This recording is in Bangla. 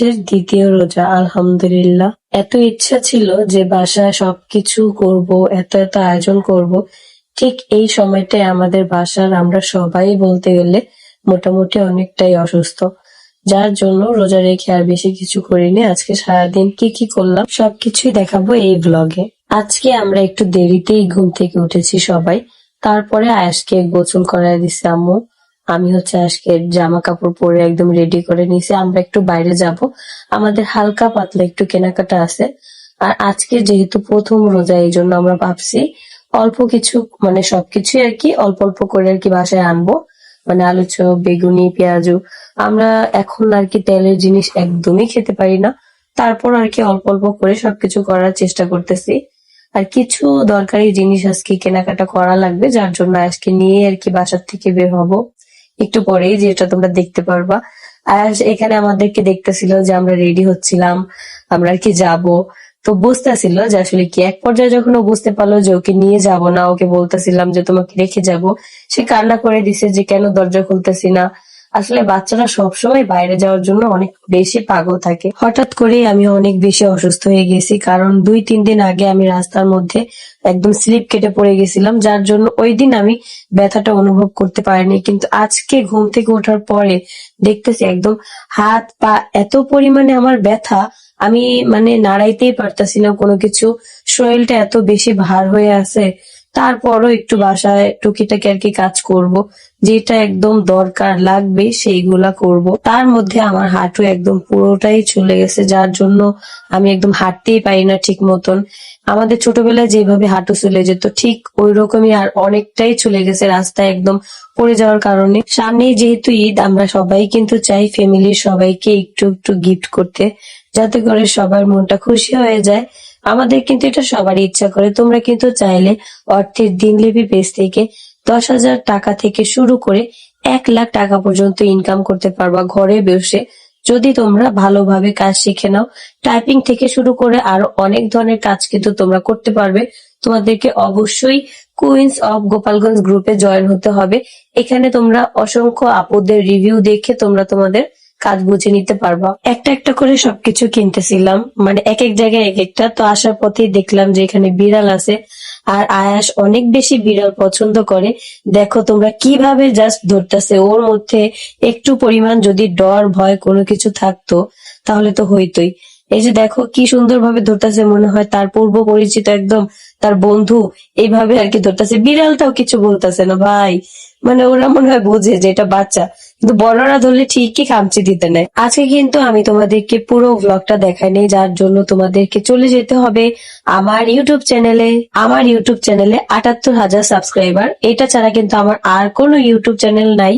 মাসের দ্বিতীয় রোজা, আলহামদুলিল্লাহ। এত ইচ্ছা ছিল যে বাসায় সবকিছু করব, এত এত আয়োজন করব। ঠিক এই সময়টায় আমাদের বাসার আমরা সবাই বলতে গেলে মোটামুটি অনেকটাই অসুস্থ, যার জন্য রোজা রেখে আর বেশি কিছু করিনি। আজকে সারাদিন কি কি করলাম সবকিছুই দেখাবো এই ব্লগে। আজকে আমরা একটু দেরিতেই ঘুম থেকে উঠেছি সবাই। তারপরে আয়াসকে গোসল করায় দিছে আম্মু। আমি আজকে জামা কাপড় পরে একদম রেডি করে নিয়েছি। আমরা একটু বাইরে যাব, আমাদের হালকা পাতলা একটু কেনাকাটা আছে। আর আজকে যেহেতু প্রথম রোজা, এই জন্য আমরা ভাবছি অল্প কিছু, মানে সবকিছুই আর কি অল্প অল্প করে আর কি বাসায় আনবো। মানে আলু চপ, বেগুনি, পেঁয়াজু। আমরা এখন আর কি তেলের জিনিস একদমই খেতে পারি না, তারপর আর কি অল্প অল্প করে সবকিছু করার চেষ্টা করতেছি। আর কিছু দরকারি জিনিস আজকে কেনাকাটা করা লাগবে, যার জন্য আজকে নিয়ে আর কি বাসার থেকে বের হব একটু পরেই, যেটা তোমরা দেখতে পারবা। আর এখানে আমাদেরকে দেখতেছিল যে আমরা রেডি হচ্ছিলাম, আমরা আর কি যাবো। তো বুঝতেছিল যে আসলে কি, এক পর্যায়ে যখন ও বুঝতে পারলো যে ওকে নিয়ে যাব না, ওকে বলতেছিলাম যে তোমাকে রেখে যাব, সে কান্না করে দিছে যে কেন দরজা খুলতেছি না। আসলে বাচ্চারা সবসময় বাইরে যাওয়ার জন্য অনেক বেশি পাগল থাকে। হঠাৎ করে আমি অনেক বেশি অসুস্থ হয়ে গেছি, কারণ 2-3 দিন আগে আমি রাস্তার মধ্যে একদম স্লিপ কেটে পড়ে গেছিলাম, যার জন্য ওই দিন আমি ব্যথাটা অনুভব করতে পারিনি। কিন্তু আজকে ঘুম থেকে ওঠার পরে দেখতেছি একদম হাত পা এত পরিমাণে আমার ব্যথা, আমি মানে নাড়াইতেই পারতাছি না কোনো কিছু। শরীরটা এত বেশি ভার হয়ে আছে। তারপরও একটু বাসায় টুকিটাকি আর কি কাজ করব, যেটা একদম দরকার লাগবে সেইগুলা করব। তার মধ্যে আমার হাঁটু একদম পুরোটাই চলে গেছে, যার জন্য আমি একদম হাঁটতেই পারি না ঠিক মতন। আমাদের ছোটবেলায় যেভাবে হাঁটু চলে যেত, ঠিক ওই রকমই আর অনেকটাই চলে গেছে রাস্তায় একদম পড়ে যাওয়ার কারণে। সামনে যেহেতু ঈদ, আমরা সবাই কিন্তু চাই ফ্যামিলির সবাইকে একটু একটু গিফট করতে, যাতে করে সবার মনটা খুশি হয়ে যায়। আমাদের কিন্তু এটা সবারই ইচ্ছা করে। তোমরা কিন্তু চাইলে অর্থের দিনলিপি পেজ থেকে 10,000 টাকা থেকে শুরু করে 1 লাখ টাকা পর্যন্ত ইনকাম করতে পারবা ঘরে বসে, যদি তোমরা ভালোভাবে কাজ শিখে নাও। টাইপিং থেকে শুরু করে আরো অনেক ধরনের কাজ কিন্তু তোমরা করতে পারবে। তোমাদেরকে অবশ্যই কুইন্স অফ গোপালগঞ্জ গ্রুপে জয়েন হতে হবে। এখানে তোমরা অসংখ্য আপুদের রিভিউ দেখে তোমরা তোমাদের কাজ বুঝে নিতে পারবা। একটা একটা করে সবকিছু কিনতেছিলাম, মানে এক এক জায়গায় এক একটা। তো আসার পথেই দেখলাম যে এখানে বিড়াল আছে, আর আয়াস অনেক বেশি বিড়াল পছন্দ করে। দেখো তোমরা কিভাবে জাস্ট ধরতেছে। ওর মধ্যে একটু পরিমাণ যদি ডর ভয় কোনো কিছু থাকতো তাহলে তো হইতোই। এই যে দেখো কি সুন্দরভাবে ধরতেছে, মনে হয় তার পূর্ব পরিচিত একদম তার বন্ধু এইভাবে আর কি ধরতেছে। বিড়ালটাও কিছু বলতেছে না ভাই, মানে ওরা মনে হয় বোঝে যে এটা বাচ্চা, কিন্তু বড়রা ধরলে ঠিকই খামচি দিতে নেয়। আজকে কিন্তু আমি তোমাদেরকে পুরো ব্লগটা দেখাইনি, যার জন্য তোমাদেরকে চলে যেতে হবে আমার ইউটিউব চ্যানেলে। আমার ইউটিউব চ্যানেলে 78,000 সাবস্ক্রাইবার। এটা ছাড়া কিন্তু আমার আর কোনো ইউটিউব চ্যানেল নাই।